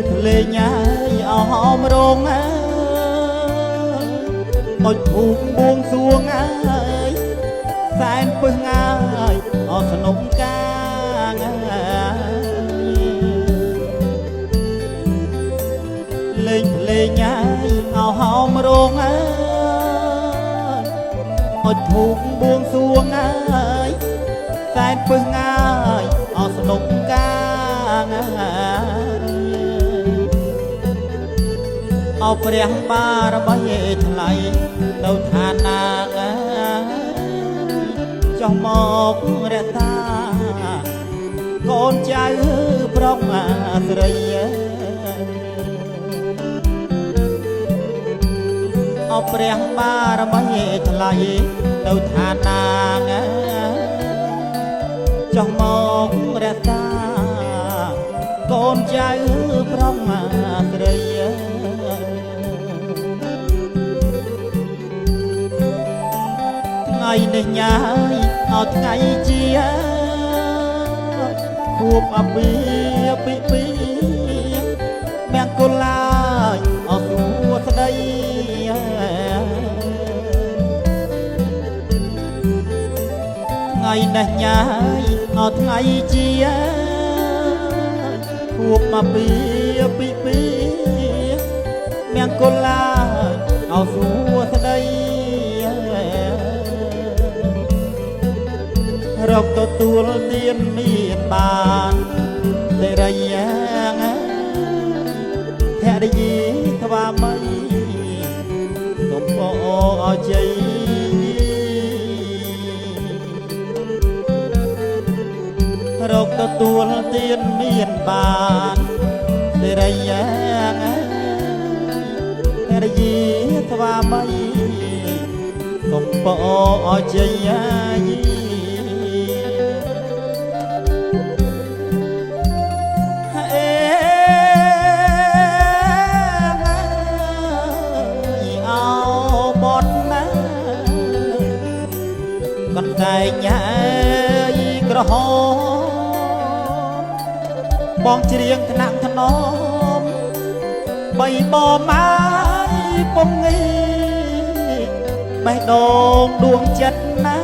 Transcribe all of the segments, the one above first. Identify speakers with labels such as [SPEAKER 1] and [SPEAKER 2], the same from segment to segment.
[SPEAKER 1] งเพลงញ៉ាយเอาหอมรងអើយមកធូបបួងសួងអើយសែនពឹសងាយអស់ស្នុកកាងលេងភ្លេងញ៉ាយเอาหอមរងអើយមកធូបបួងសួងអើយសែនពឹសងាយអស់ស្នុកកាងអោព្រះបារមីថ្លៃនៅឋានណាចុះមករក្សាកូនចៅប្រុសស្រីអោព្រះបារមីថ្លៃនៅឋានណាចុះមករក្សាកូនចៅប្រុសស្រីថ្ងៃនេះញ៉ាយអត់ថ្ងៃជាខួបអពីពីមង្គលឡាយអស់សួស្ដីថ្ងៃនេះញ៉ាយអត់ថ្ងៃជាខួបអពីពីមង្គលឡាយអស់សួស្ដីរកទទួលទានមានបានសេរីភរិយាថ្វាមីទុំបោអជ័យរកទទួលទានមានបានសេរីភរិយាថ្វាមីទុំបោអជ័យតែញ៉ាយក្រហមបងច្រៀងថ្នាក់ថ្នមបីបងមកពងងីបេះដូងដួងចិត្តណា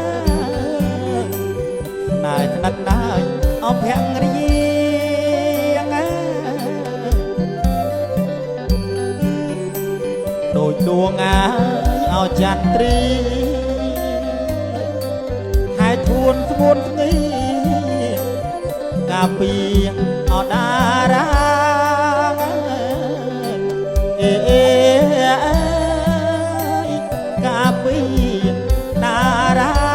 [SPEAKER 1] ណែថ្នាក់ណាយអភរិយាដូចដួងអាយអោចន្ទ្រីធួនស្ងួនស្ងីកាពីអដារាកាពីតារា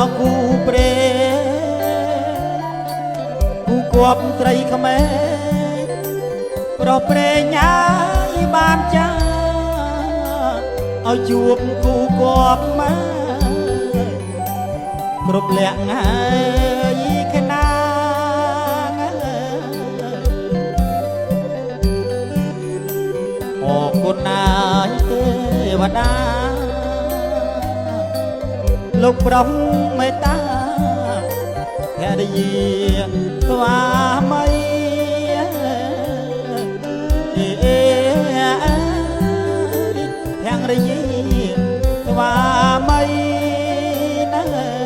[SPEAKER 1] អគូព្រេគូគប់ត្រីខ្មែរប្រព្រេញ៉ាយបានចាឲ្យជួបគូគប់មកគ្រប់លក្ខហើយខណាអរគុណណាស់ទេវតាលោកប្រុសមេត្តាភរិយាស្វាមីភរិយាស្វាមីណា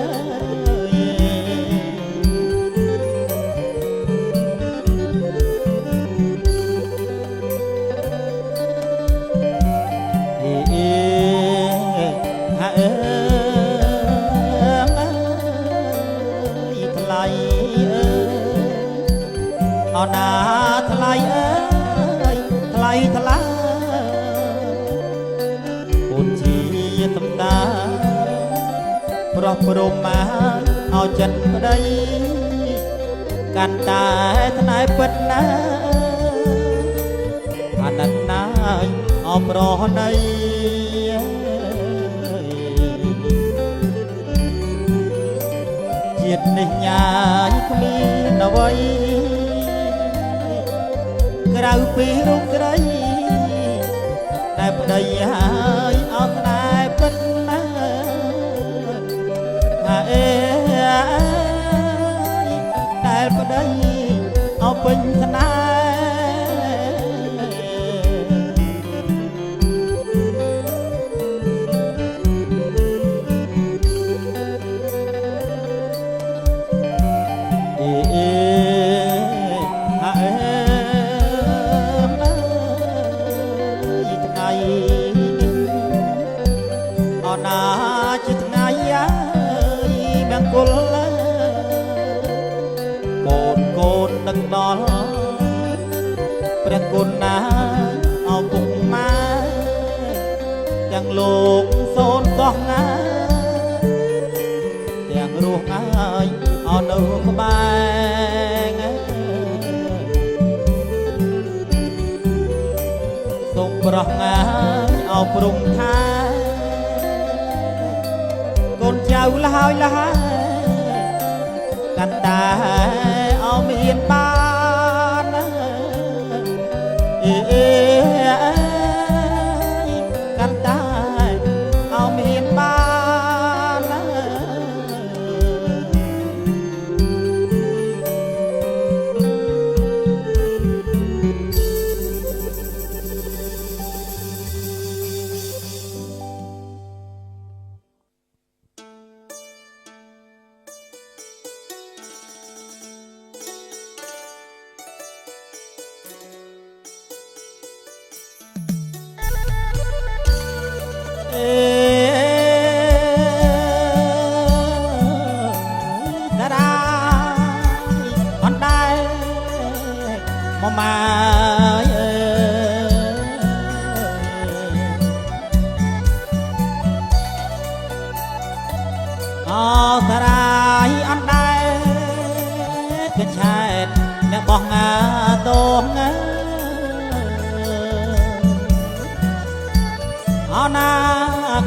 [SPEAKER 1] អណាថ្លៃអើយថ្លៃថ្លាពុនជាតំតាប្រោះព្រមមកឲ្យចិត្តប្តីកាន់តែថ្នេរពិតណាអាណិតណាយអមរណី នេះញ៉ាយគ្មានអ្វីក្រៅពីរូបស្រីតែប្តីហើយអត់តែពិតណាអេតែប្តីអត់ពេញស្នេហ៍ដល់ព្រះគុណណាអោពុកម៉ែទាំងលោកសូនសោះណាទាំងរស់ហើយអត់នៅក្បែរសូមប្រោះងាយអោព្រំថាកូនចៅលហើយលហើយកាន់តែអោមានបានកាន់តែអោមានបានម៉ែអសារាយអនដែរកញ្ឆែតអ្នកបោះងាតងអណា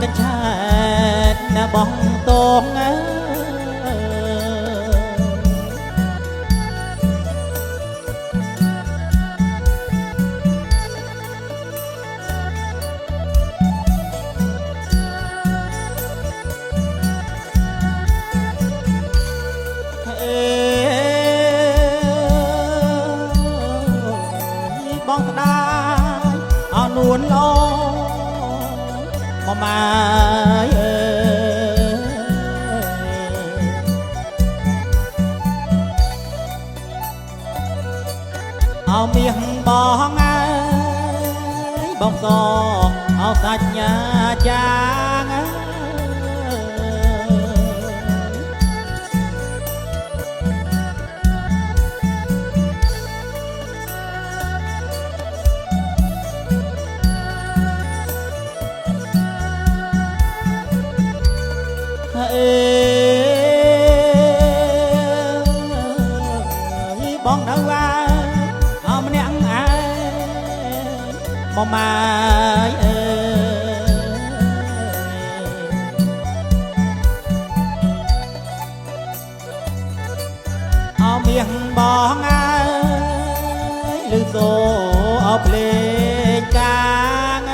[SPEAKER 1] កញ្ឆែតអ្នកបោះតងបងស្ដាយអោនួនឡមកម៉ែអោមាសបងអើយបងសអោសាច់ញ៉ាចាងបងនៅអើម្នាក់ឯងមកម៉ែអើមាសបងអើយឮសូអភ្លេងកាង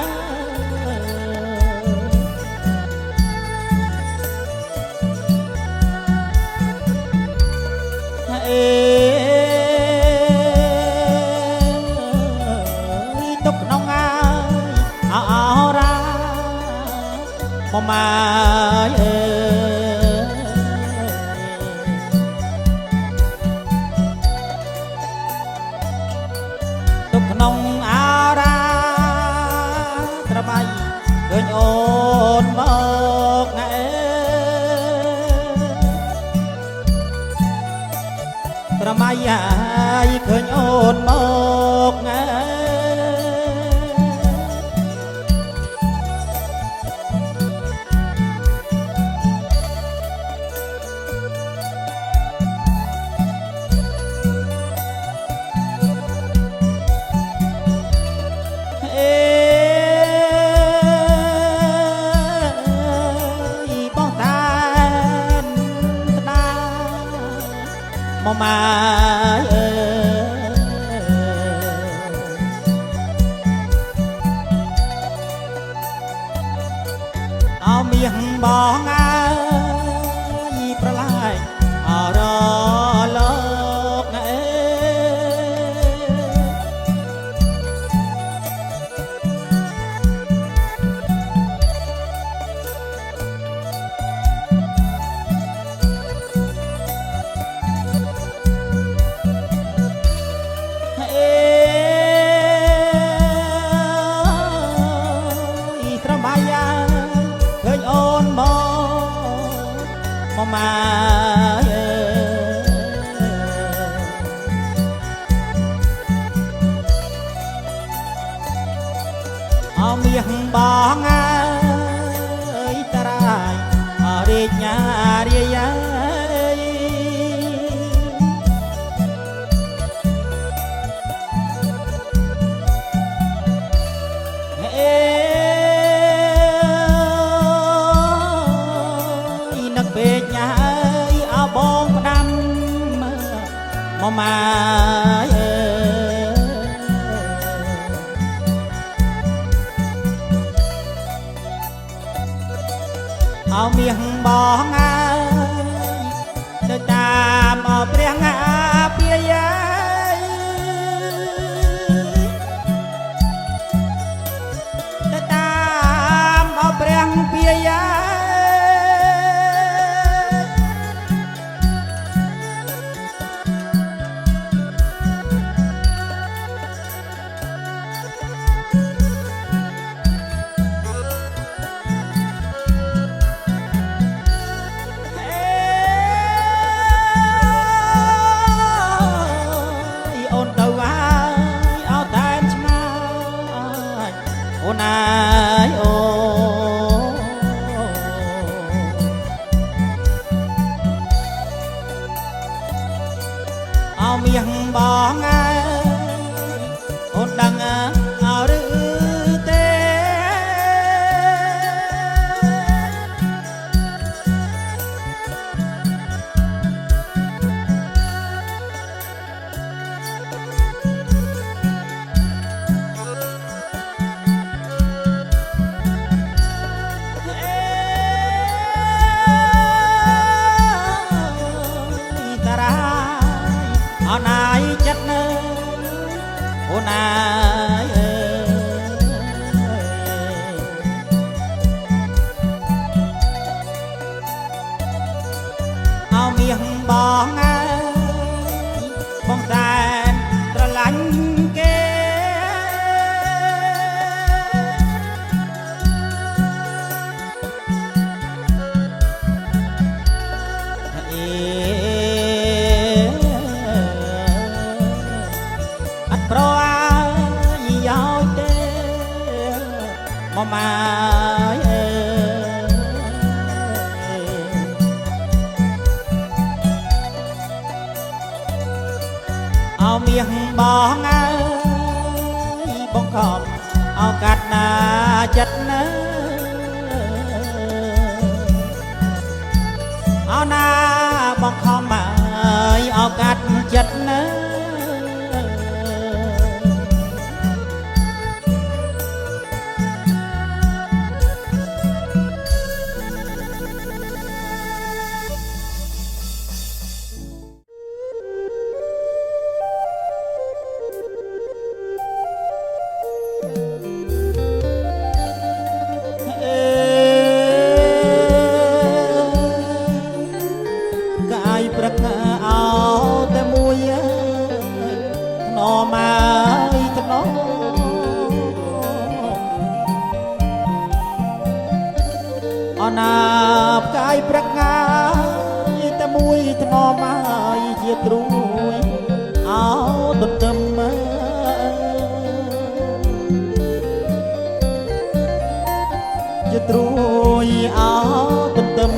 [SPEAKER 1] ទុកក្នុងអរ៉ាមកម៉ែទុកក្នុងអរ៉ាត្របៃឃើញអូនមកណែត្រមៃហើយឃើញអូនមកណែបងតាស្ដាយ เอาเมียงบอกไงประลายรอโลกเอ้มาเอาเมียงบอกไงตรายเรียญาเรียนักเบญญาเอาบองดำมาเอาเมียงบอกไงเดินตามเอาเปรียงอาเปียยเดินตามเอาเปรียงเปียยนายโอเอาเมียงบอกไงโอนดังเอาหรือเต้เอานายจัดเนอโอ้นายเอาเมียงบอกไงบ้องแสนตระลันเกเพราะว่ายาวเต้มาเอาเมียงบอกไงบ้องขอบเอากัดนาจัดนะเอาหน้าบ้องขอบมาเอากัดจัดนะประกาเอาแต่มวยนอมาตะนอเอานาบกายประกาแต่มวยตะนอมาเจียตรุยเอาต้นเติมเจียตรุยเอาต้นเติม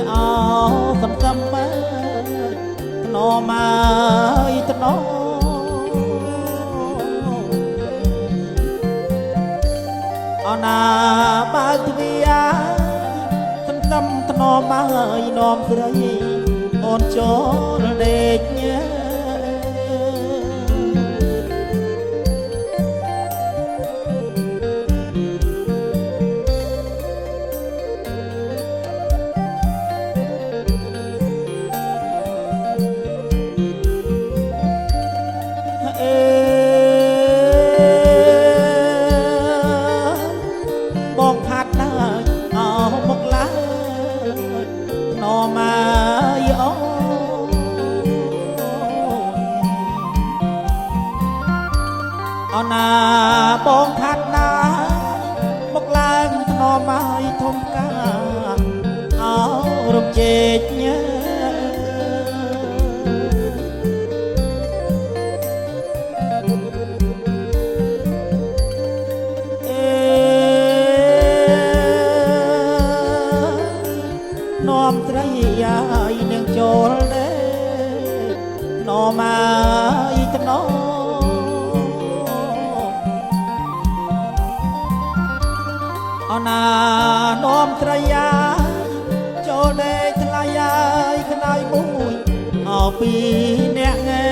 [SPEAKER 1] เอาสันจำนอมาต ណោអណាបើកទ្វារសំសំថ្នមហើយនាំស្រីអូនចូលដេកញ៉ាបងផាត់ណាស់អោមកឡាណមកអូអណាបងផាត់ណាស់មកឡើងថ្នមមកធំកាអោរំជែកញ៉ានាំត្រីយាយនាងចូលទេណមកថ្នមអណានាំត្រីយាយចូលទេថ្លៃយាយខ្នើយមួយអោពីអ្នកងែ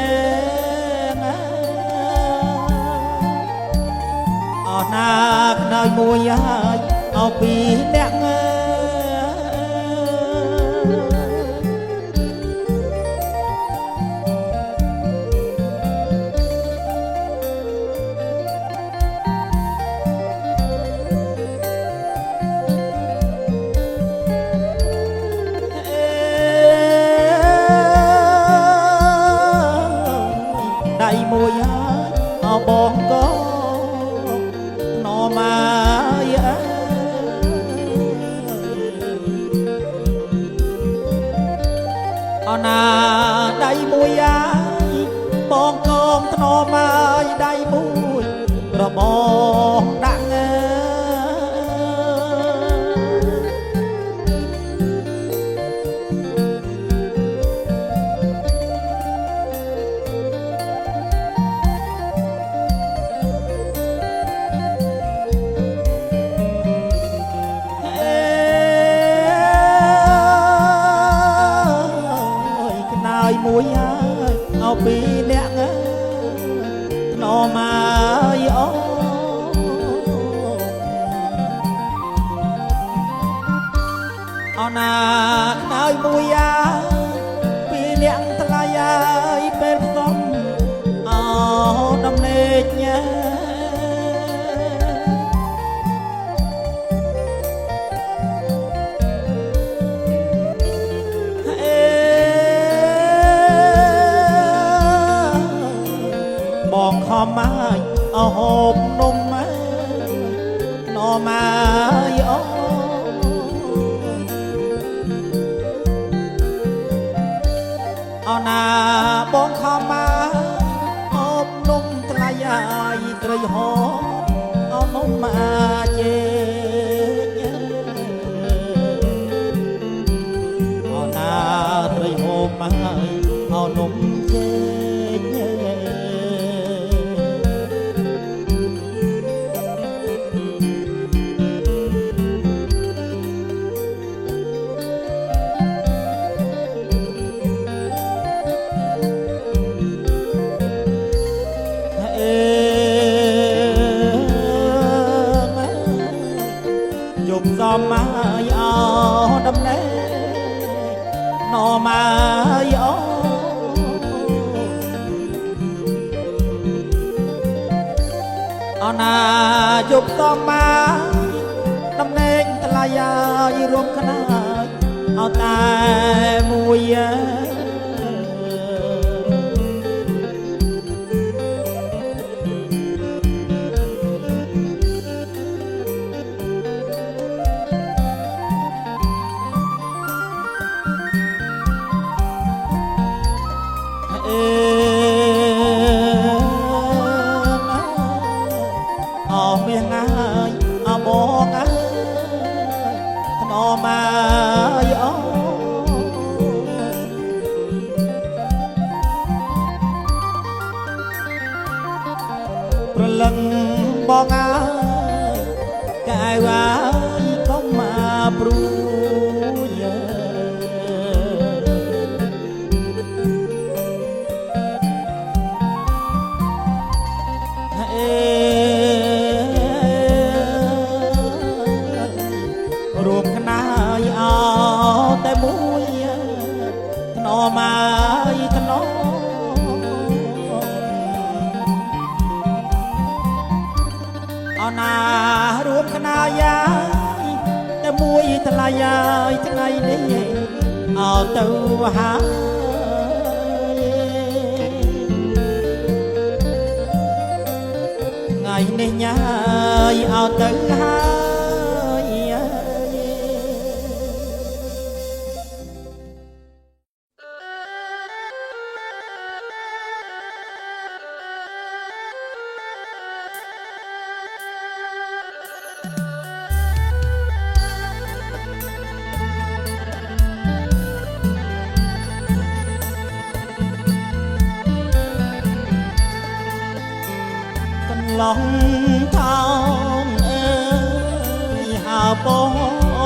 [SPEAKER 1] អណាខ្នើយមួយយាយអោពីអ្នកងែដៃមួយហើយអោបងក៏ណមកអណាដៃមួយហើយបងកងថ្នមមកដៃមួយរបងដាក់ងើមួយហើយអោពីអ្នកងើណមកអូអណាខ្នើយមួយហើយពីអ្នកថ្លៃហើយពេលផ្សំអោដំណេកញ៉ាបងខំមកអោហូបនំមកណមកអូអណាបងខំមកហូបនំថ្លៃហើយត្រីហោអោនំមកជេអណាត្រីហូបមកអោនំជេយប់សំមកអោដំណេកណមកអូអណាយប់សំមកដំណេកថ្លៃហើយរួមខ្នើយអោតែមួយអោមាសងាយអោបងអើយថ្នមមកអូ លឹងបងអើយកែវហើយកុំមកព្រួយរួមខ្នាយអោតែមួយថ្នមហើយថ្នមអណារួមខ្នាយតែមួយថ្លៃហើយថ្ងៃនេះអោទៅហើយថ្ងៃនេះញ៉ាយអោទៅហើឡងថោងអើយហៅព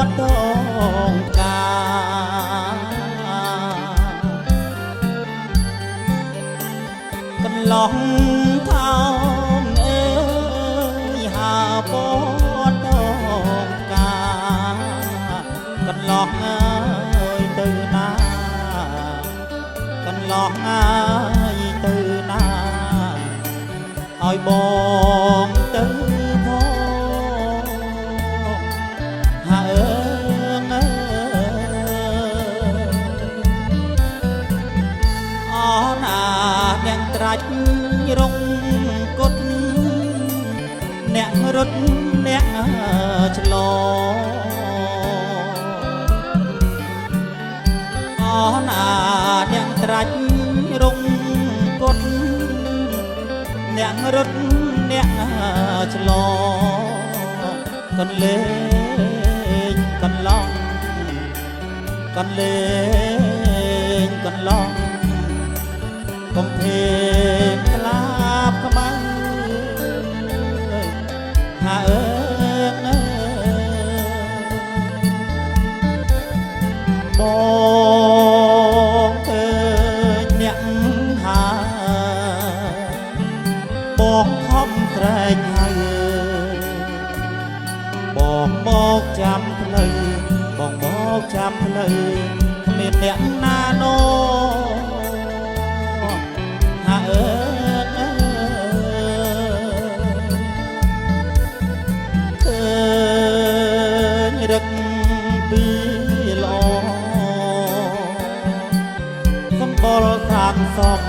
[SPEAKER 1] តដងកាកន្លងថោងអើយហៅពតដងកាកន្លងអើយទៅណាកន្លងអើយទៅណាឲ្យបងទៅផងហើអណាអ្នកត្រាច់រងគុតអ្នករត់អ្នកឆ្លអណាអ្នកត្រាច់រងគុតអ្នករត់អ្នកឆ្លកន្លែងកន្លងកន្លែងកន្លងកុំភេទក្លាបក្មៅហាបងទៅអ្នកហាបងខំត្រែកហើយបងមកចាំផ្លូវបងមកចាំផ្លូវគ្មានអ្នកណាណូហាឃើញរឹកពីល្អសម្បល់ខាងសង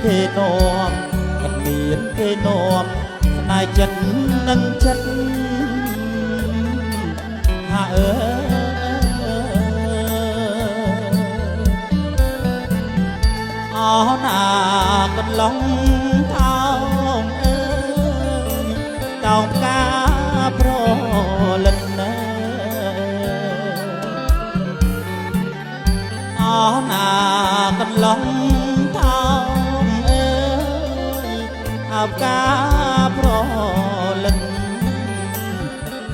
[SPEAKER 1] គេនាំមិនមានគេនាំស្នេហ៍ចិត្តនឹងចិត្តហាអណាកន្លងថោងអើយតោងការប្រលិនណាអណាកន្លងអើការប្រលិន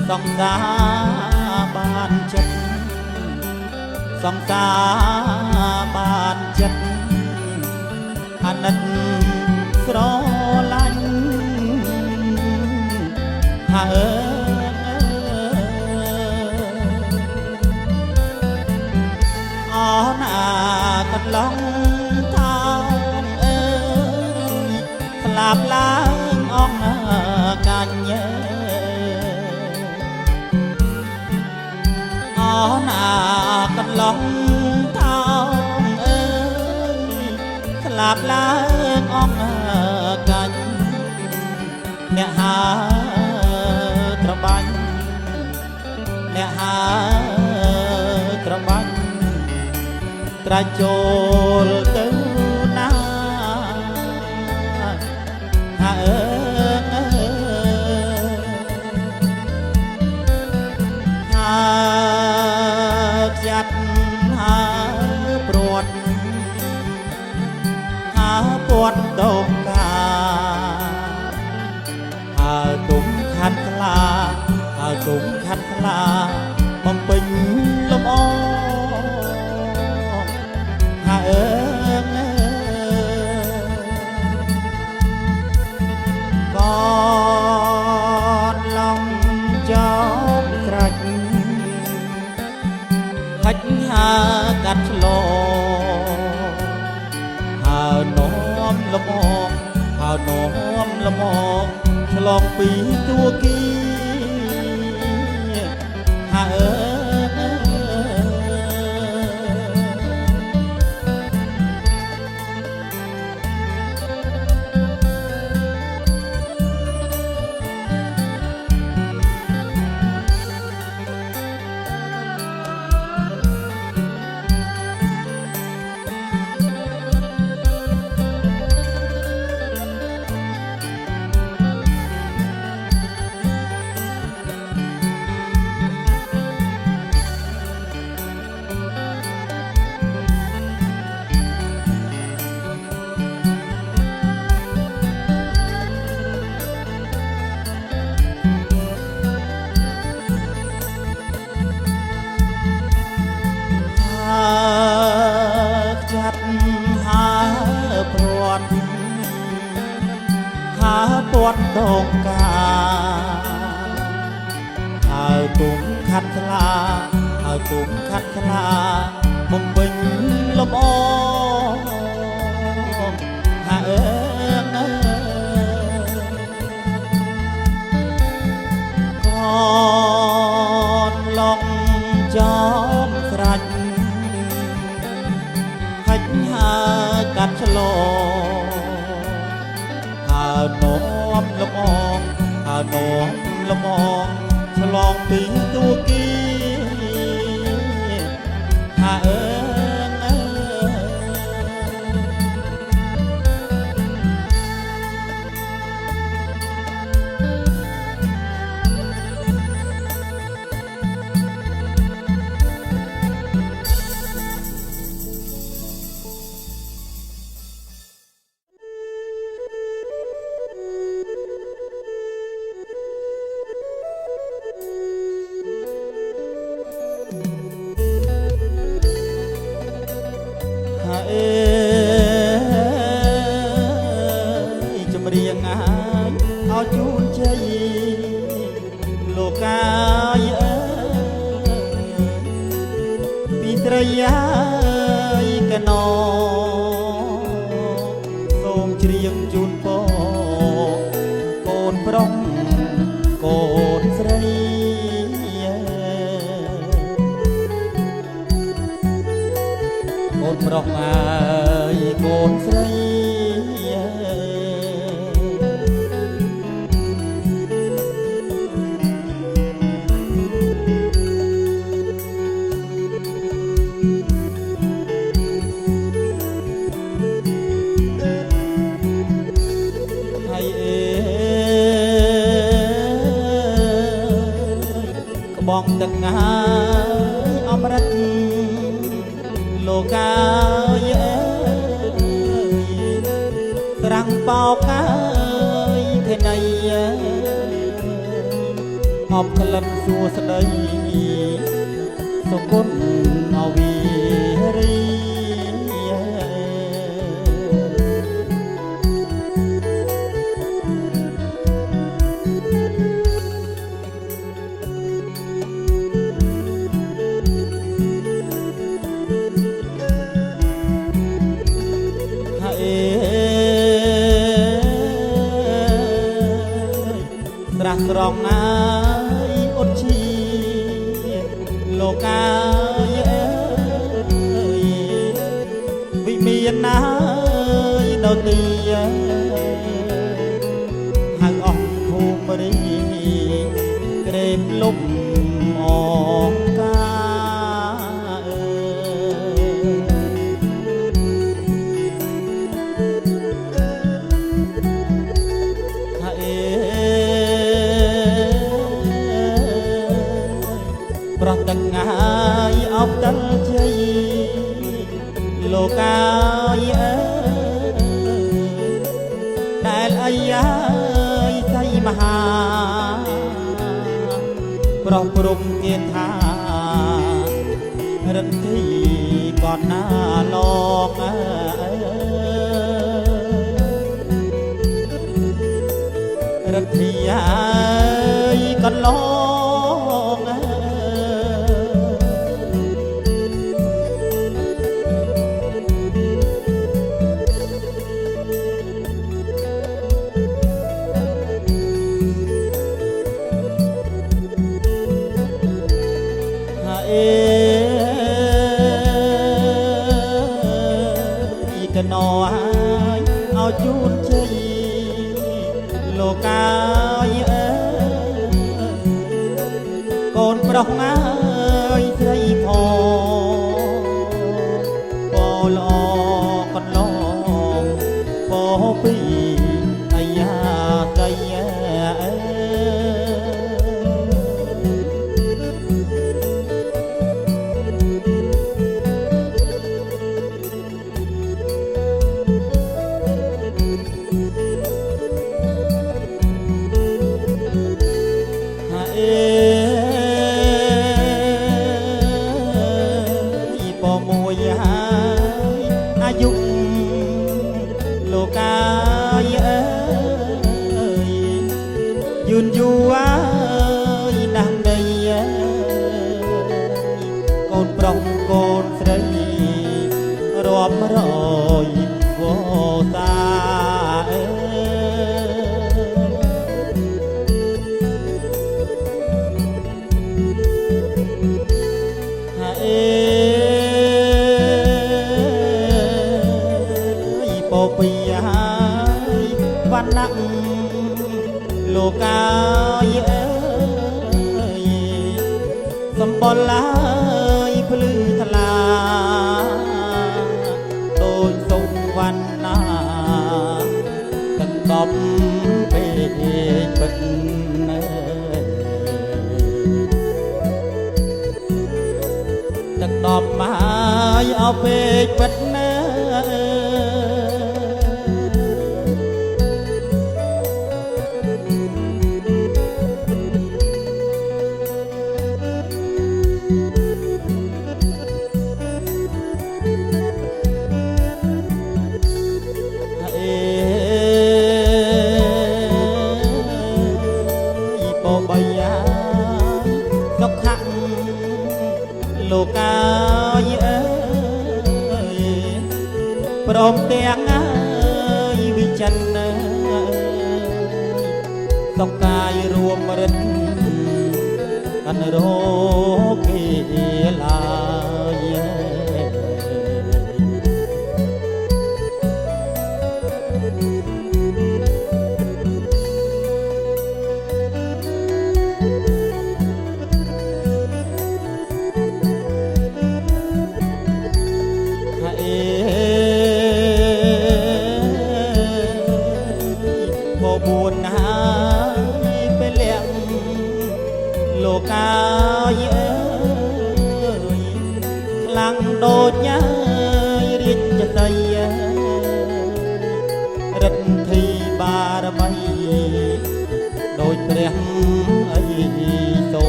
[SPEAKER 1] សង្សារបានចិត្តសង្សារបានចិត្តអាណិតស្រឡាញ់ហើអណាកន្លងថោងអើយស្លាប់ឡើងអស់កាញ់អណាកន្លងថោងអើយស្លាប់ឡើងអស់កាញ់អ្នកហើត្របាញ់អ្នកហើត្របាញ់ត្រាច់ចូលទៅណាហើខ្យាត់ហើព្រាត់ហើពាត់ដង ខាត់ខ្លាបំពេញលំអហាអើកនឡងចោលក្រាច់ហាច់ហាកាត់ឆ្លហើនោមលំអហើនោមលំអឆ្លងពីទួគីហាអើจัดหาพรวดหาปวดตรงกาหาตุ่มขัดคลาหาตุ่มขัดคลามุมบินลมอ้อหาก่อนลองจอมสรัญกัดฉลองหาโน้มละมองหาโน้มละมองฉลองปีตัวกี้หาចម្រៀងឲ្យជូនជ័យលោកកាយពីត្រីយាយកណោសូមច្រៀងជូនពរកូនប្រុសកូនស្រីកូនប្រុសអើយកូនស្រីបងទឹកងាយអមរិតលោកកាយត្រាំងបោកាយទេណៃអបក្លិនសួស្ដីសុគន្ធអវីរីត្រាស់ស្រងណាយអត់ឈីលោកកាយវិមានណាយដល់ទីហៅអស់ភូមិរីក្រេបលុបអងកាប្រត់ទាំងងាយអបតលជ័យលោកកាយដែលអាយាយសៃមហាប្រ ោះព្រំគេថារិទ្ធីก่อนหน้าลองរិទ្ធីអើយก่อนลองកណោហើយឲ្យជូនជ័យលោកកាយអើយកូនប្រុសអើយស្រីផងពោល្អកន្លងពោពីអាយ៉ាតៃអាយុលោកកាយអើយយូនយូរអើយដាំដីកូនប្រុសកូនស្រីរាប់រយវតាពោពីហើយវណ្ណៈលោកកាយអើយសម្បល់ឡើយភ្លឺថ្លាដូចសុំវណ្ណាកណ្ដប់ពេកពិតទឹកដប់មកឲ្យពេកពិតណាសុខៈលោកកាយអើយព្រមទាំងអើយវិចិត្រសុខកាយរួមរិទ្ធអនរោគេឡាយបួនហើយពេលលះលោកកាយអើយខ្លាំងដូចញ៉ាយរាជសីរិទ្ធីបារមីដូចព្រះអីសូ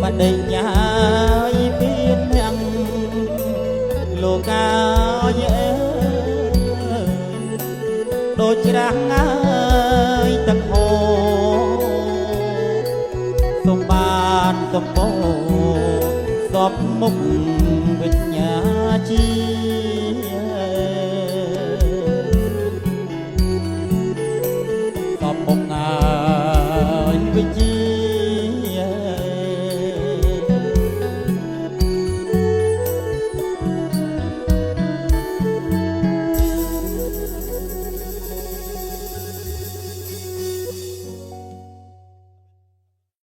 [SPEAKER 1] បដិញ្ញាយពីទាំងលោកកាយអើយដូចច្រាស់ងាយទឹកហូរសំបានសំពោសពមុខវិញ្ញាជី